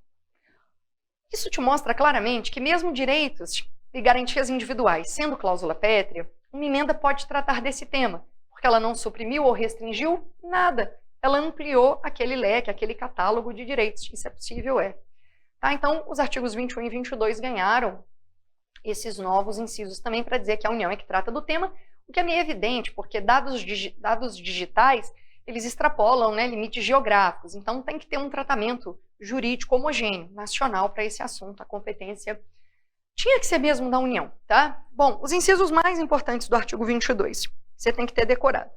Isso te mostra claramente que mesmo direitos e garantias individuais sendo cláusula pétrea, uma emenda pode tratar desse tema, porque ela não suprimiu ou restringiu nada. Ela ampliou aquele leque, aquele catálogo de direitos. Isso é possível, é. Tá? Então, os artigos 21 e 22 ganharam esses novos incisos também para dizer que a União é que trata do tema, o que é meio evidente, porque dados digitais, eles extrapolam, né, limites geográficos. Então, tem que ter um tratamento jurídico homogêneo, nacional, para esse assunto. A competência tinha que ser mesmo da União, tá? Bom, os incisos mais importantes do artigo 22, você tem que ter decorado.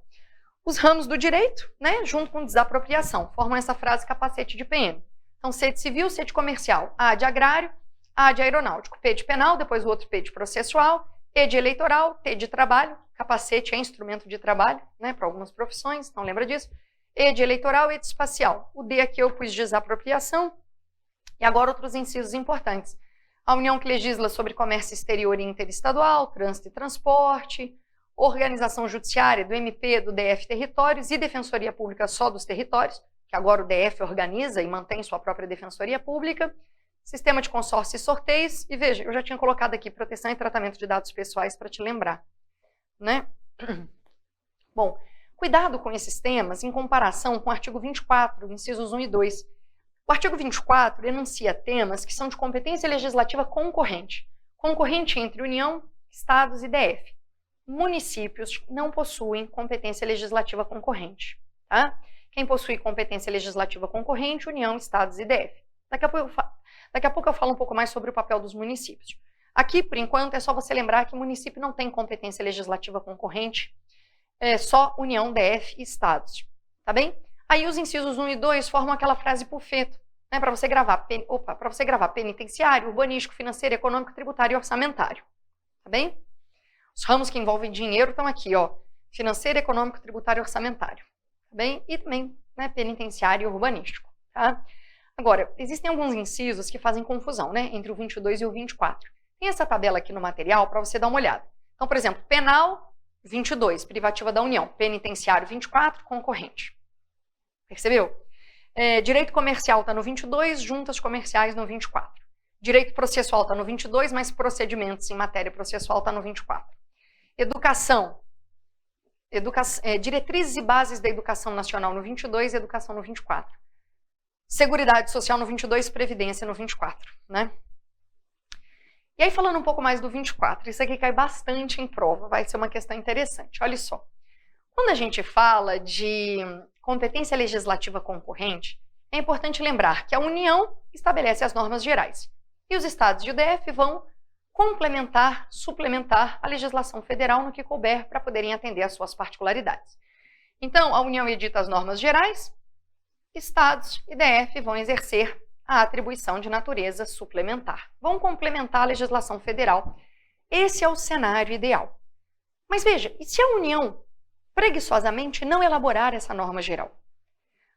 Os ramos do direito, né, junto com desapropriação, formam essa frase capacete de PM. Então, C de civil, C de comercial, A de agrário, A de aeronáutico, P de penal, depois o outro P de processual, E de eleitoral, T de trabalho, capacete é instrumento de trabalho, né, para algumas profissões, então lembra disso. E de eleitoral, E de espacial. O D aqui eu pus desapropriação. E agora outros incisos importantes. A União que legisla sobre comércio exterior e interestadual, trânsito e transporte, organização judiciária do MP, do DF Territórios e Defensoria Pública só dos territórios, que agora o DF organiza e mantém sua própria Defensoria Pública, sistema de consórcio e sorteios, e veja, eu já tinha colocado aqui proteção e tratamento de dados pessoais para te lembrar, né? Bom, cuidado com esses temas em comparação com o artigo 24, incisos 1 e 2. O artigo 24 enuncia temas que são de competência legislativa concorrente, concorrente entre União, Estados e DF. Municípios não possuem competência legislativa concorrente. Tá? Quem possui competência legislativa concorrente, União, Estados e DF. Daqui a pouco eu falo um pouco mais sobre o papel dos municípios. Aqui, por enquanto, é só você lembrar que o município não tem competência legislativa concorrente, é só União, DF e Estados. Tá bem? Aí os incisos 1 e 2 formam aquela frase pulfeto, né, para você gravar penitenciário, urbanístico, financeiro, econômico, tributário e orçamentário. Tá bem? Os ramos que envolvem dinheiro estão aqui, ó, financeiro, econômico, tributário e orçamentário. Tá bem? E também, né, penitenciário e urbanístico. Tá? Agora, existem alguns incisos que fazem confusão, né, entre o 22 e o 24. Tem essa tabela aqui no material para você dar uma olhada. Então, por exemplo, penal 22, privativa da União, penitenciário 24, concorrente. Percebeu? Direito comercial está no 22, juntas comerciais no 24. Direito processual está no 22, mas procedimentos em matéria processual está no 24. Educação, diretrizes e bases da educação nacional no 22, educação no 24. Seguridade social no 22, previdência no 24, né? E aí, falando um pouco mais do 24, isso aqui cai bastante em prova, vai ser uma questão interessante. Olha só, quando a gente fala de competência legislativa concorrente, é importante lembrar que a União estabelece as normas gerais e os estados e o DF vão complementar, suplementar a legislação federal no que couber para poderem atender às suas particularidades. Então, a União edita as normas gerais, estados e DF vão exercer a atribuição de natureza suplementar. Vão complementar a legislação federal. Esse é o cenário ideal. Mas veja, e se a União preguiçosamente não elaborar essa norma geral?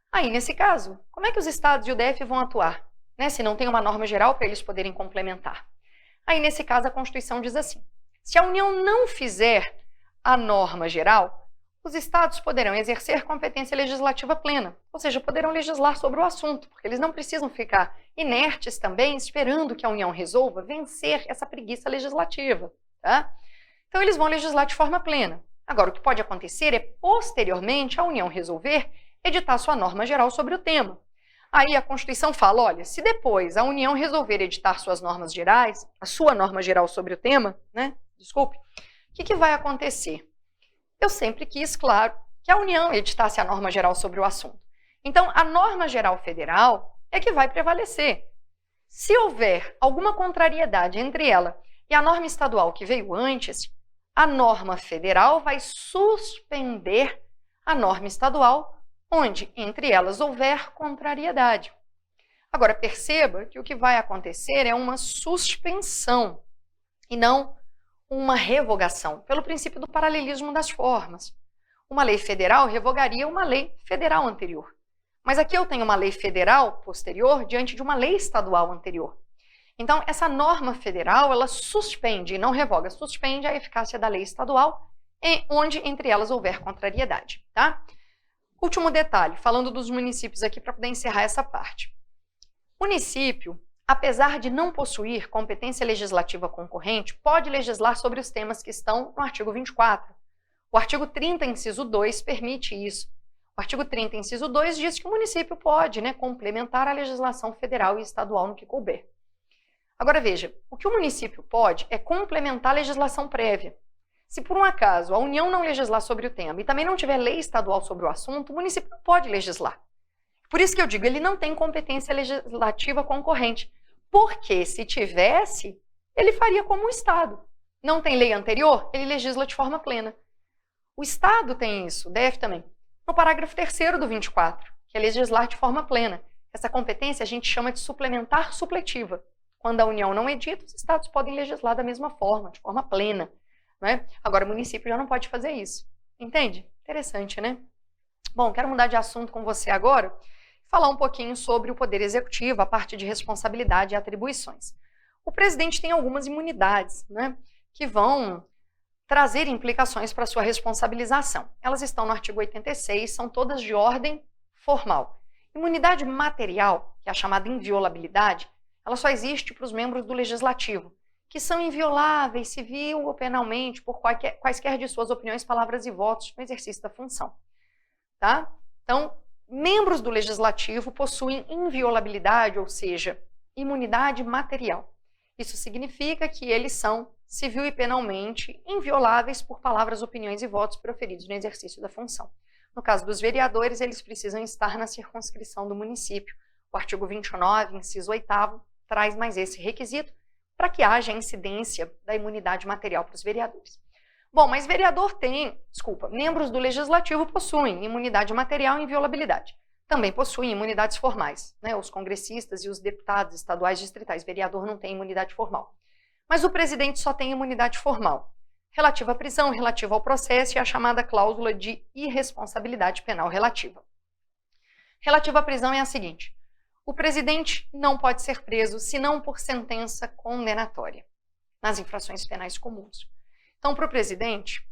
Aí, nesse caso, como é que os estados e o DF vão atuar, né, se não tem uma norma geral para eles poderem complementar? Aí, nesse caso, a Constituição diz assim: se a União não fizer a norma geral, os estados poderão exercer competência legislativa plena, ou seja, poderão legislar sobre o assunto, porque eles não precisam ficar inertes também, esperando que a União resolva vencer essa preguiça legislativa. Tá? Então, eles vão legislar de forma plena. Agora, o que pode acontecer é, posteriormente, a União resolver editar sua norma geral sobre o tema. Aí a Constituição fala, olha, se depois a União resolver editar suas normas gerais, a sua norma geral sobre o tema, né, desculpe, o que vai acontecer? Eu sempre quis, claro, que a União editasse a norma geral sobre o assunto. Então, a norma geral federal é que vai prevalecer. Se houver alguma contrariedade entre ela e a norma estadual que veio antes, a norma federal vai suspender a norma estadual, onde entre elas houver contrariedade. Agora, perceba que o que vai acontecer é uma suspensão e não uma revogação, pelo princípio do paralelismo das formas. Uma lei federal revogaria uma lei federal anterior. Mas aqui eu tenho uma lei federal posterior diante de uma lei estadual anterior. Então, essa norma federal, ela suspende, não revoga, suspende a eficácia da lei estadual, onde entre elas houver contrariedade, tá? Último detalhe, falando dos municípios aqui para poder encerrar essa parte. Município, apesar de não possuir competência legislativa concorrente, pode legislar sobre os temas que estão no artigo 24. O artigo 30, inciso 2, permite isso. O artigo 30, inciso 2, diz que o município pode, complementar a legislação federal e estadual no que couber. Agora veja, o que o município pode é complementar a legislação prévia. Se por um acaso a União não legislar sobre o tema e também não tiver lei estadual sobre o assunto, o município não pode legislar. Por isso que eu digo, ele não tem competência legislativa concorrente, porque se tivesse, ele faria como o Estado. Não tem lei anterior, ele legisla de forma plena. O Estado tem isso, o DF também. No parágrafo 3º do 24, que é legislar de forma plena. Essa competência a gente chama de suplementar supletiva. Quando a União não edita, os estados podem legislar da mesma forma, de forma plena. Agora, o município já não pode fazer isso. Entende? Interessante, né? Bom, quero mudar de assunto com você agora, falar um pouquinho sobre o Poder Executivo, a parte de responsabilidade e atribuições. O presidente tem algumas imunidades, que vão trazer implicações para a sua responsabilização. Elas estão no artigo 86, são todas de ordem formal. Imunidade material, que é a chamada inviolabilidade, ela só existe para os membros do Legislativo, que são invioláveis civil ou penalmente por quaisquer de suas opiniões, palavras e votos no exercício da função. Tá? Então, membros do Legislativo possuem inviolabilidade, ou seja, imunidade material. Isso significa que eles são, civil e penalmente, invioláveis por palavras, opiniões e votos proferidos no exercício da função. No caso dos vereadores, eles precisam estar na circunscrição do município. O artigo 29, inciso 8º, traz mais esse requisito para que haja incidência da imunidade material para os vereadores. Bom, mas membros do Legislativo possuem imunidade material e inviolabilidade. Também possuem imunidades formais, os congressistas e os deputados estaduais distritais. Vereador não tem imunidade formal. Mas o presidente só tem imunidade formal, relativa à prisão, relativa ao processo e a chamada cláusula de irresponsabilidade penal relativa. Relativa à prisão é a seguinte: o presidente não pode ser preso senão por sentença condenatória, nas infrações penais comuns. Então, para o presidente,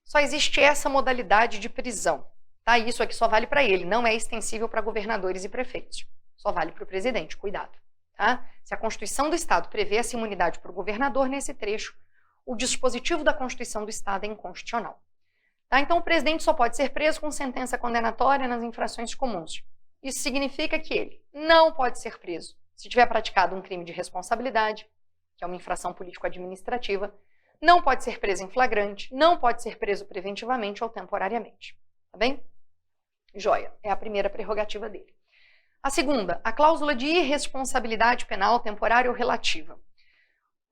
só existe essa modalidade de prisão. Tá? Isso aqui só vale para ele, não é extensível para governadores e prefeitos. Só vale para o presidente, cuidado. Tá? Se a Constituição do Estado prevê essa imunidade para o governador nesse trecho, o dispositivo da Constituição do Estado é inconstitucional. Tá? Então, o presidente só pode ser preso com sentença condenatória nas infrações comuns. Isso significa que ele não pode ser preso se tiver praticado um crime de responsabilidade, que é uma infração político-administrativa, não pode ser preso em flagrante, não pode ser preso preventivamente ou temporariamente. Tá bem? Joia, é a primeira prerrogativa dele. A segunda, a cláusula de irresponsabilidade penal temporária ou relativa.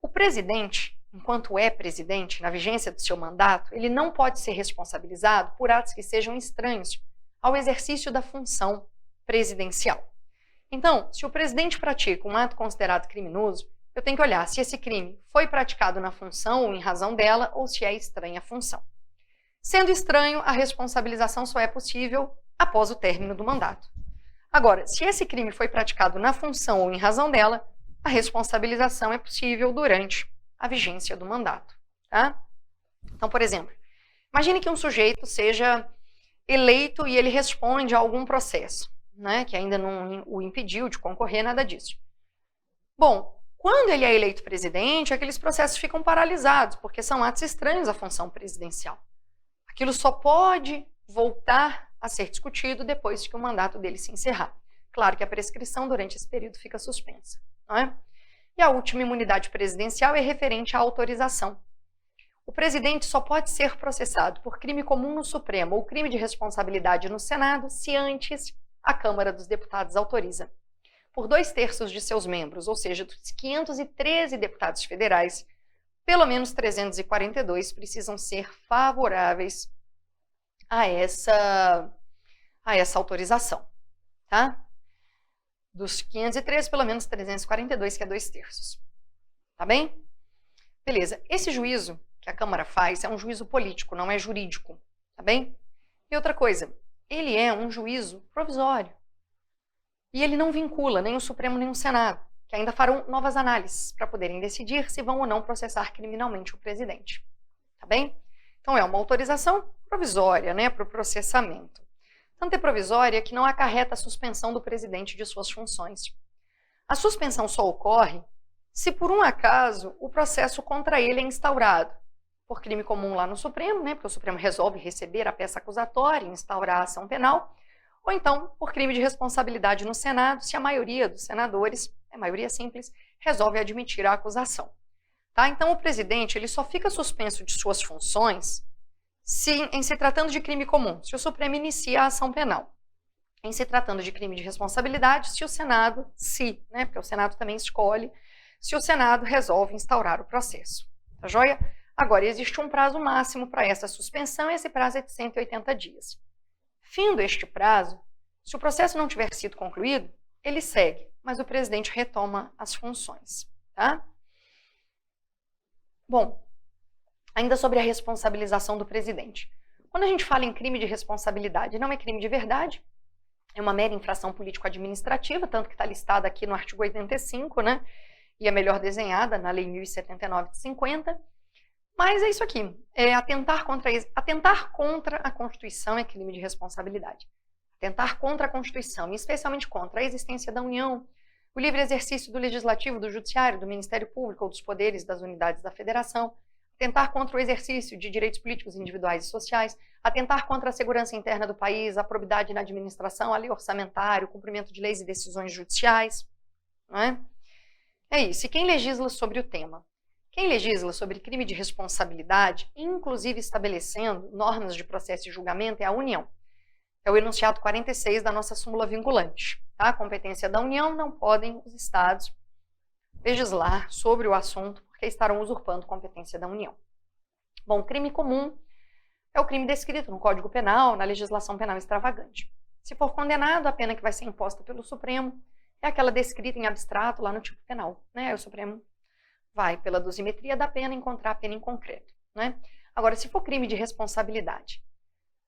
O presidente, enquanto é presidente, na vigência do seu mandato, ele não pode ser responsabilizado por atos que sejam estranhos ao exercício da função presidencial. Então, se o presidente pratica um ato considerado criminoso, eu tenho que olhar se esse crime foi praticado na função ou em razão dela, ou se é estranha à função. Sendo estranho, a responsabilização só é possível após o término do mandato. Agora, se esse crime foi praticado na função ou em razão dela, a responsabilização é possível durante a vigência do mandato. Tá? Então, por exemplo, imagine que um sujeito seja eleito e ele responde a algum processo, que ainda não o impediu de concorrer, nada disso. Bom, quando ele é eleito presidente, aqueles processos ficam paralisados, porque são atos estranhos à função presidencial. Aquilo só pode voltar a ser discutido depois que o mandato dele se encerrar. Claro que a prescrição durante esse período fica suspensa. Não é? E a última imunidade presidencial é referente à autorização. O presidente só pode ser processado por crime comum no Supremo ou crime de responsabilidade no Senado se antes a Câmara dos Deputados autoriza. Por 2/3 de seus membros, ou seja, dos 513 deputados federais, pelo menos 342 precisam ser favoráveis a essa autorização. Tá? Dos 513, pelo menos 342, que é 2/3. Tá bem? Beleza. Esse juízo que a Câmara faz é um juízo político, não é jurídico. Tá bem? E outra coisa, ele é um juízo provisório. E ele não vincula nem o Supremo nem o Senado, que ainda farão novas análises para poderem decidir se vão ou não processar criminalmente o presidente. Tá bem? Então é uma autorização provisória, né, para o processamento. Tanto é provisória que não acarreta a suspensão do presidente de suas funções. A suspensão só ocorre se por um acaso o processo contra ele é instaurado por crime comum lá no Supremo, né, porque o Supremo resolve receber a peça acusatória e instaurar a ação penal, ou então por crime de responsabilidade no Senado, se a maioria dos senadores, a maioria simples, resolve admitir a acusação. Tá? Então o presidente ele só fica suspenso de suas funções em se tratando de crime comum, se o Supremo inicia a ação penal. Em se tratando de crime de responsabilidade, se o Senado, né, porque o Senado também escolhe, se o Senado resolve instaurar o processo. Tá joia? Agora, existe um prazo máximo para essa suspensão e esse prazo é de 180 dias. Findo este prazo, se o processo não tiver sido concluído, ele segue, mas o presidente retoma as funções. Tá? Bom, ainda sobre a responsabilização do presidente. Quando a gente fala em crime de responsabilidade, não é crime de verdade, é uma mera infração político-administrativa, tanto que está listada aqui no artigo 85, né? E é melhor desenhada na Lei 1079 de 50. Mas é isso aqui, atentar contra a Constituição é crime de responsabilidade. Atentar contra a Constituição, e especialmente contra a existência da União, o livre exercício do Legislativo, do Judiciário, do Ministério Público ou dos poderes das unidades da Federação, atentar contra o exercício de direitos políticos individuais e sociais, atentar contra a segurança interna do país, a probidade na administração, a lei orçamentária, o cumprimento de leis e decisões judiciais. Não é? É isso. E quem legisla sobre o tema? Quem legisla sobre crime de responsabilidade, inclusive estabelecendo normas de processo e julgamento, é a União. É o enunciado 46 da nossa súmula vinculante. Tá? A competência da União, não podem os Estados legislar sobre o assunto, porque estarão usurpando competência da União. Bom, crime comum é o crime descrito no Código Penal, na legislação penal extravagante. Se for condenado, a pena que vai ser imposta pelo Supremo é aquela descrita em abstrato lá no tipo penal. Né? O Supremo vai, pela dosimetria da pena, encontrar a pena em concreto. Né? Agora, se for crime de responsabilidade,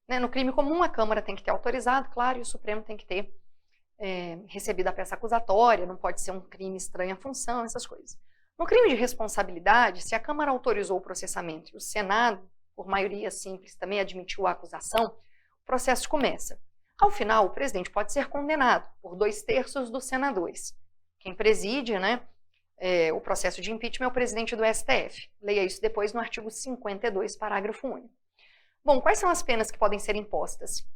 né, no crime comum a Câmara tem que ter autorizado, claro, e o Supremo tem que ter recebido a peça acusatória, não pode ser um crime estranho à função, essas coisas. No crime de responsabilidade, se a Câmara autorizou o processamento e o Senado, por maioria simples, também admitiu a acusação, o processo começa. Ao final, o presidente pode ser condenado por 2/3 dos senadores. Quem preside, né, o processo de impeachment é o presidente do STF. Leia isso depois no artigo 52, parágrafo único. Bom, quais são as penas que podem ser impostas?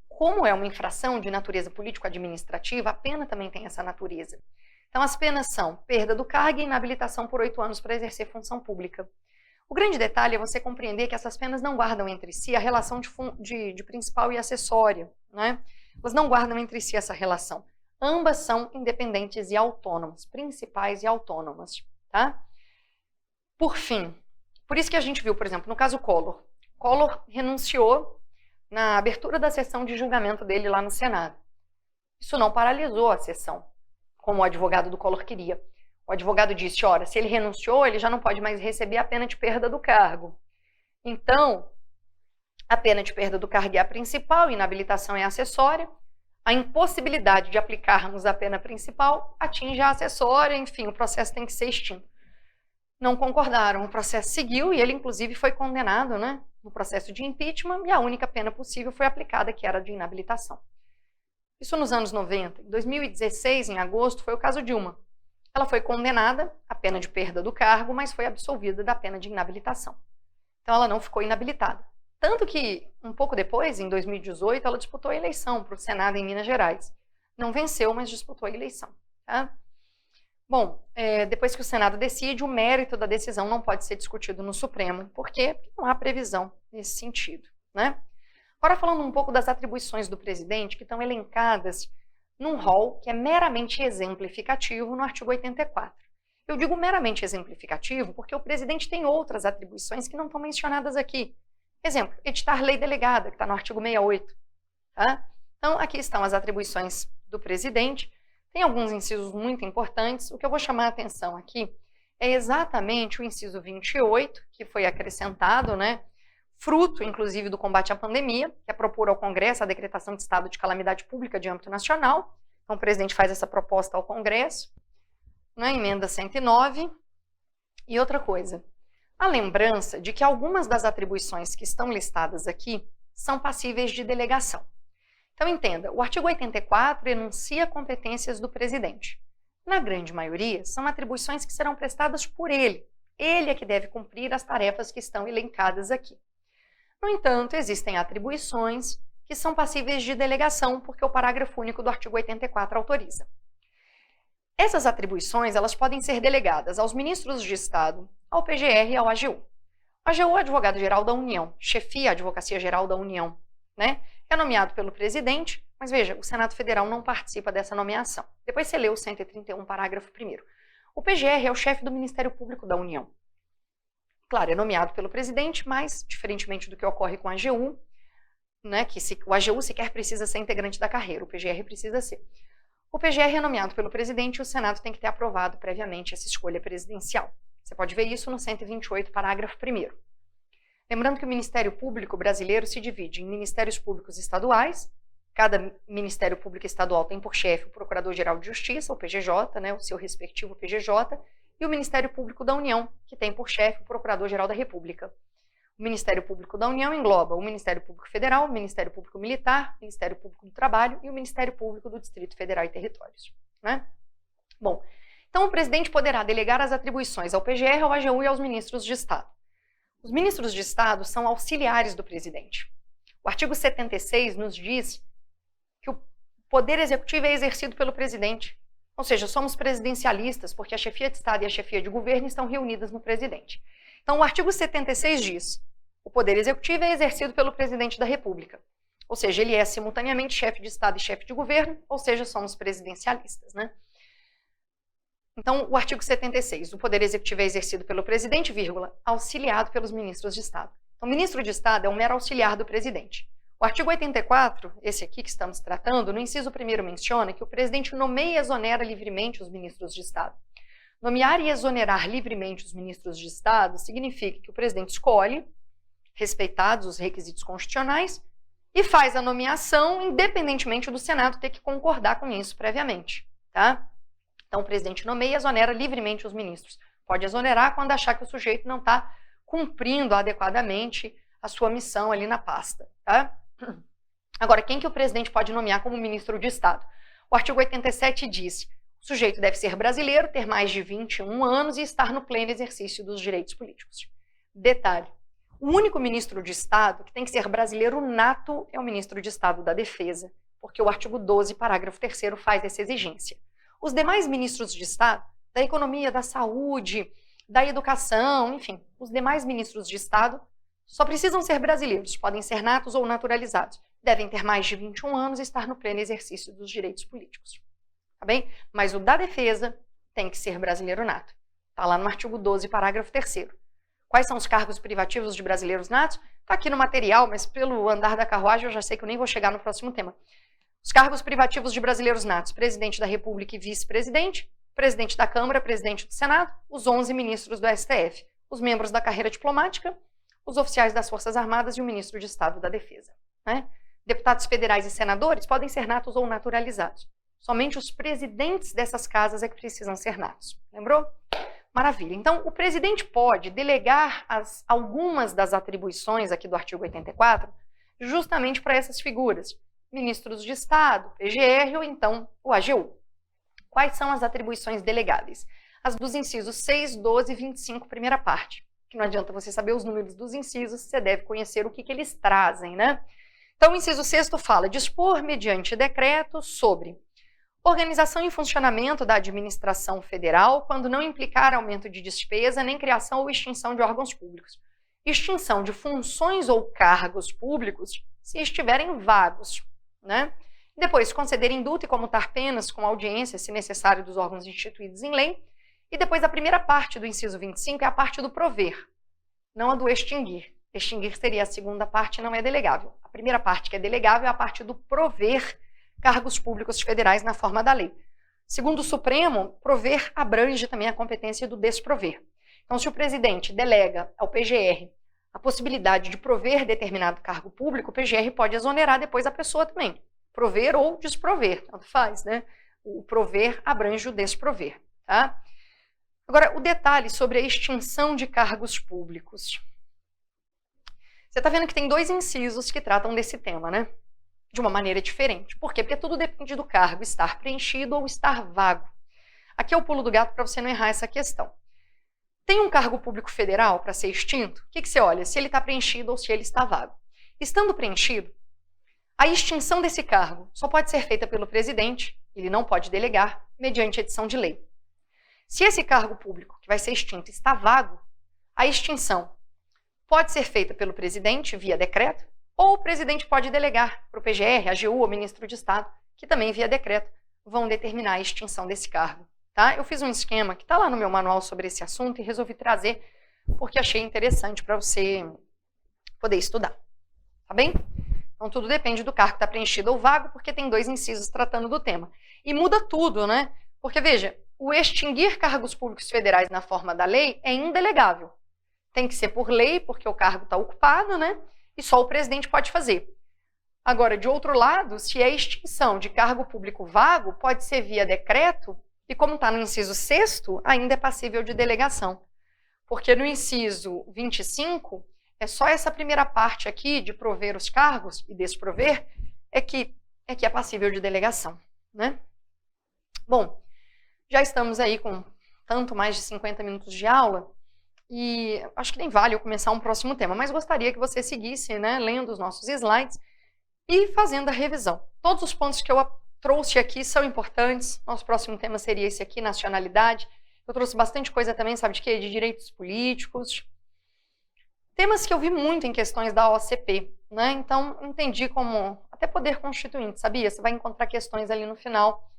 Como é uma infração de natureza político-administrativa, a pena também tem essa natureza. Então, as penas são perda do cargo e inabilitação por 8 anos para exercer função pública. O grande detalhe é você compreender que essas penas não guardam entre si a relação de principal e acessória. Né? Elas não guardam entre si essa relação. Ambas são independentes e autônomas, principais e autônomas. Tá? Por fim, por isso que a gente viu, por exemplo, no caso Collor. Collor renunciou na abertura da sessão de julgamento dele lá no Senado. Isso não paralisou a sessão, como o advogado do Collor queria. O advogado disse, ora, se ele renunciou, ele já não pode mais receber a pena de perda do cargo. Então, a pena de perda do cargo é a principal, inabilitação é a acessória. A impossibilidade de aplicarmos a pena principal atinge a acessória, enfim, o processo tem que ser extinto. Não concordaram, o processo seguiu e ele, inclusive, foi condenado, né, no processo de impeachment, e a única pena possível foi aplicada, que era a de inabilitação. Isso nos anos 90. Em 2016, em agosto, foi o caso Dilma. Ela foi condenada à pena de perda do cargo, mas foi absolvida da pena de inabilitação. Então, ela não ficou inabilitada. Tanto que, um pouco depois, em 2018, ela disputou a eleição para o Senado em Minas Gerais. Não venceu, mas disputou a eleição. Tá? Bom, depois que o Senado decide, o mérito da decisão não pode ser discutido no Supremo. Por quê? Porque não há previsão nesse sentido. Né? Agora, falando um pouco das atribuições do presidente, que estão elencadas num rol que é meramente exemplificativo no artigo 84. Eu digo meramente exemplificativo porque o presidente tem outras atribuições que não estão mencionadas aqui. Exemplo, editar lei delegada, que está no artigo 68. Tá? Então, aqui estão as atribuições do presidente. Tem alguns incisos muito importantes. O que eu vou chamar a atenção aqui é exatamente o inciso 28, que foi acrescentado, né, fruto, inclusive, do combate à pandemia, que é propor ao Congresso a decretação de estado de calamidade pública de âmbito nacional, Então, o presidente faz essa proposta ao Congresso, né, emenda 109. E outra coisa, a lembrança de que algumas das atribuições que estão listadas aqui são passíveis de delegação. Então, entenda, o artigo 84 enuncia competências do presidente. Na grande maioria, são atribuições que serão prestadas por ele. Ele é que deve cumprir as tarefas que estão elencadas aqui. No entanto, existem atribuições que são passíveis de delegação, porque o parágrafo único do artigo 84 autoriza. Essas atribuições, elas podem ser delegadas aos ministros de Estado, ao PGR e ao AGU. O AGU é o advogado-geral da União, chefia a Advocacia Geral da União, né? É nomeado pelo presidente, mas veja, o Senado Federal não participa dessa nomeação. Depois você lê o 131, parágrafo 1º. O PGR é o chefe do Ministério Público da União. Claro, é nomeado pelo presidente, mas, diferentemente do que ocorre com a AGU, né, o AGU sequer precisa ser integrante da carreira, o PGR precisa ser. O PGR é nomeado pelo presidente e o Senado tem que ter aprovado previamente essa escolha presidencial. Você pode ver isso no 128, parágrafo 1º. Lembrando que o Ministério Público brasileiro se divide em Ministérios Públicos Estaduais. Cada Ministério Público Estadual tem por chefe o Procurador-Geral de Justiça, o PGJ, né, o seu respectivo PGJ, e o Ministério Público da União, que tem por chefe o Procurador-Geral da República. O Ministério Público da União engloba o Ministério Público Federal, o Ministério Público Militar, o Ministério Público do Trabalho e o Ministério Público do Distrito Federal e Territórios, né? Bom, então o presidente poderá delegar as atribuições ao PGR, ao AGU e aos ministros de Estado. Os ministros de Estado são auxiliares do presidente. O artigo 76 nos diz que o poder executivo é exercido pelo presidente. Ou seja, somos presidencialistas porque a chefia de Estado e a chefia de governo estão reunidas no presidente. Então, o artigo 76 diz: o poder executivo é exercido pelo presidente da República. Ou seja, ele é simultaneamente chefe de Estado e chefe de governo, ou seja, somos presidencialistas, né? Então, o artigo 76, o poder executivo é exercido pelo presidente, vírgula, auxiliado pelos ministros de Estado. Então, o ministro de Estado é um mero auxiliar do presidente. O artigo 84, esse aqui que estamos tratando, no inciso 1º menciona que o presidente nomeia e exonera livremente os ministros de Estado. Nomear e exonerar livremente os ministros de Estado significa que o presidente escolhe, respeitados os requisitos constitucionais, e faz a nomeação independentemente do Senado ter que concordar com isso previamente, tá? Então, o presidente nomeia e exonera livremente os ministros. Pode exonerar quando achar que o sujeito não está cumprindo adequadamente a sua missão ali na pasta, tá? Agora, quem que o presidente pode nomear como ministro de Estado? O artigo 87 diz: o sujeito deve ser brasileiro, ter mais de 21 anos e estar no pleno exercício dos direitos políticos. Detalhe: o único ministro de Estado que tem que ser brasileiro nato é o ministro de Estado da Defesa, porque o artigo 12, parágrafo 3º, faz essa exigência. Os demais ministros de Estado, da Economia, da Saúde, da Educação, enfim, os demais ministros de Estado só precisam ser brasileiros, podem ser natos ou naturalizados, devem ter mais de 21 anos e estar no pleno exercício dos direitos políticos. Tá bem? Mas o da Defesa tem que ser brasileiro nato. Está lá no artigo 12, parágrafo 3º. Quais são os cargos privativos de brasileiros natos? Está aqui no material, mas pelo andar da carruagem eu já sei que eu nem vou chegar no próximo tema. Os cargos privativos de brasileiros natos: presidente da República e vice-presidente, presidente da Câmara, presidente do Senado, os 11 ministros do STF, os membros da carreira diplomática, os oficiais das Forças Armadas e o ministro de Estado da Defesa, né? Deputados federais e senadores podem ser natos ou naturalizados. Somente os presidentes dessas casas é que precisam ser natos. Lembrou? Maravilha. Então, o presidente pode delegar algumas das atribuições aqui do artigo 84 justamente para essas figuras: ministros de Estado, PGR ou então o AGU. Quais são as atribuições delegáveis? As dos incisos 6, 12 e 25, primeira parte. Que não adianta você saber os números dos incisos, você deve conhecer o que eles trazem, né? Então, o inciso 6º fala: dispor mediante decreto sobre organização e funcionamento da administração federal quando não implicar aumento de despesa nem criação ou extinção de órgãos públicos. Extinção de funções ou cargos públicos se estiverem vagos, né? Depois, conceder indulto e comutar penas com audiência, se necessário, dos órgãos instituídos em lei. E depois, a primeira parte do inciso 25 é a parte do prover, não a do extinguir. Extinguir seria a segunda parte, não é delegável. A primeira parte que é delegável é a parte do prover cargos públicos federais na forma da lei. Segundo o Supremo, prover abrange também a competência do desprover. Então, se o presidente delega ao PGR a possibilidade de prover determinado cargo público, o PGR pode exonerar depois a pessoa também. Prover ou desprover, tanto faz, né? O prover abrange o desprover, tá? Agora, o detalhe sobre a extinção de cargos públicos. Você está vendo que tem 2 incisos que tratam desse tema, né? De uma maneira diferente. Por quê? Porque tudo depende do cargo estar preenchido ou estar vago. Aqui é o pulo do gato para você não errar essa questão. Tem um cargo público federal para ser extinto? O que você olha? Se ele está preenchido ou se ele está vago. Estando preenchido, a extinção desse cargo só pode ser feita pelo presidente, ele não pode delegar, mediante edição de lei. Se esse cargo público que vai ser extinto está vago, a extinção pode ser feita pelo presidente via decreto, ou o presidente pode delegar para o PGR, AGU ou ministro de Estado, que também via decreto vão determinar a extinção desse cargo. Tá? Eu fiz um esquema que está lá no meu manual sobre esse assunto e resolvi trazer porque achei interessante para você poder estudar. Tá bem? Então tudo depende do cargo que está preenchido ou vago, porque tem 2 incisos tratando do tema. E muda tudo, né? Porque, veja, o extinguir cargos públicos federais na forma da lei é indelegável. Tem que ser por lei, porque o cargo está ocupado, né? E só o presidente pode fazer. Agora, de outro lado, se é extinção de cargo público vago, pode ser via decreto, e como está no inciso 6º, ainda é passível de delegação. Porque no inciso 25, é só essa primeira parte aqui, de prover os cargos e desprover, é que é passível de delegação, né? Bom, já estamos aí com tanto mais de 50 minutos de aula, e acho que nem vale eu começar um próximo tema, mas gostaria que você seguisse, né, lendo os nossos slides e fazendo a revisão. Todos os pontos que eu trouxe aqui são importantes. Nosso próximo tema seria esse aqui, nacionalidade. Eu trouxe bastante coisa também, sabe de quê? De direitos políticos. Temas que eu vi muito em questões da OCP, né? Então, entendi como até poder constituinte, sabia? Você vai encontrar questões ali no final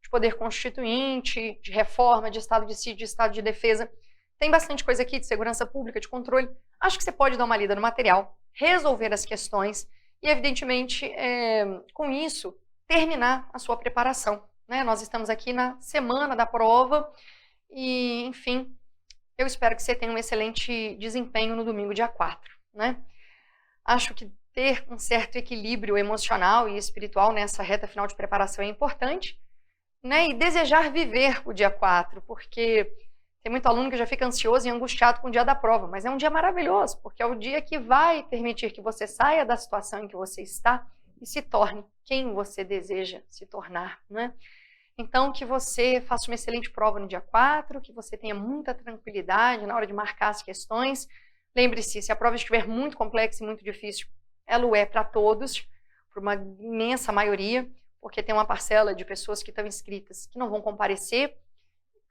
de poder constituinte, de reforma, de estado de sítio, de estado de defesa. Tem bastante coisa aqui de segurança pública, de controle. Acho que você pode dar uma lida no material, resolver as questões e, evidentemente, com isso, terminar a sua preparação, né? Nós estamos aqui na semana da prova e, enfim, eu espero que você tenha um excelente desempenho no domingo, dia 4, né? Acho que ter um certo equilíbrio emocional e espiritual nessa reta final de preparação é importante, né? E desejar viver o dia 4, porque tem muito aluno que já fica ansioso e angustiado com o dia da prova, mas é um dia maravilhoso, porque é o dia que vai permitir que você saia da situação em que você está e se torne quem você deseja se tornar, né? Então, que você faça uma excelente prova no dia 4, que você tenha muita tranquilidade na hora de marcar as questões. Lembre-se, se a prova estiver muito complexa e muito difícil, ela o é para todos, para uma imensa maioria, porque tem uma parcela de pessoas que estão inscritas que não vão comparecer,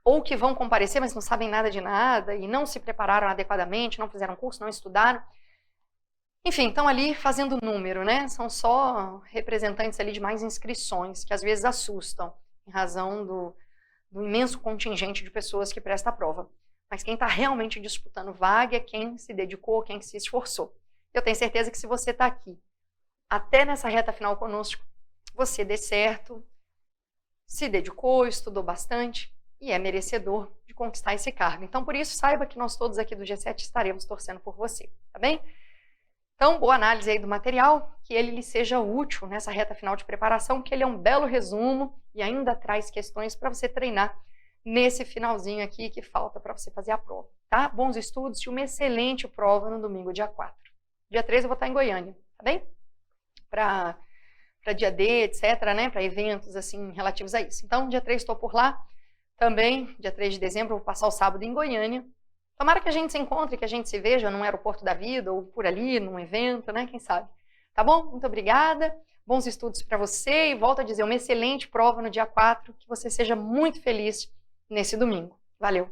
ou que vão comparecer, mas não sabem nada de nada, e não se prepararam adequadamente, não fizeram curso, não estudaram. Enfim, estão ali fazendo número, né? São só representantes ali de mais inscrições, que às vezes assustam, em razão do imenso contingente de pessoas que presta a prova. Mas quem está realmente disputando vaga é quem se dedicou, quem se esforçou. Eu tenho certeza que se você está aqui, até nessa reta final conosco, você dê certo, se dedicou, estudou bastante e é merecedor de conquistar esse cargo. Então, por isso, saiba que nós todos aqui do G7 estaremos torcendo por você, tá bem? Então, boa análise aí do material, que ele lhe seja útil nessa reta final de preparação, que ele é um belo resumo e ainda traz questões para você treinar nesse finalzinho aqui que falta para você fazer a prova, tá? Bons estudos e uma excelente prova no domingo, dia 4. Dia 3 eu vou estar em Goiânia, tá bem? Para dia D, etc., né? Para eventos assim relativos a isso. Então, dia 3 estou por lá. Também, dia 3 de dezembro, eu vou passar o sábado em Goiânia. Tomara que a gente se encontre, que a gente se veja num aeroporto da vida ou por ali, num evento, né? Quem sabe? Tá bom? Muito obrigada. Bons estudos para você e volto a dizer, uma excelente prova no dia 4. Que você seja muito feliz nesse domingo. Valeu!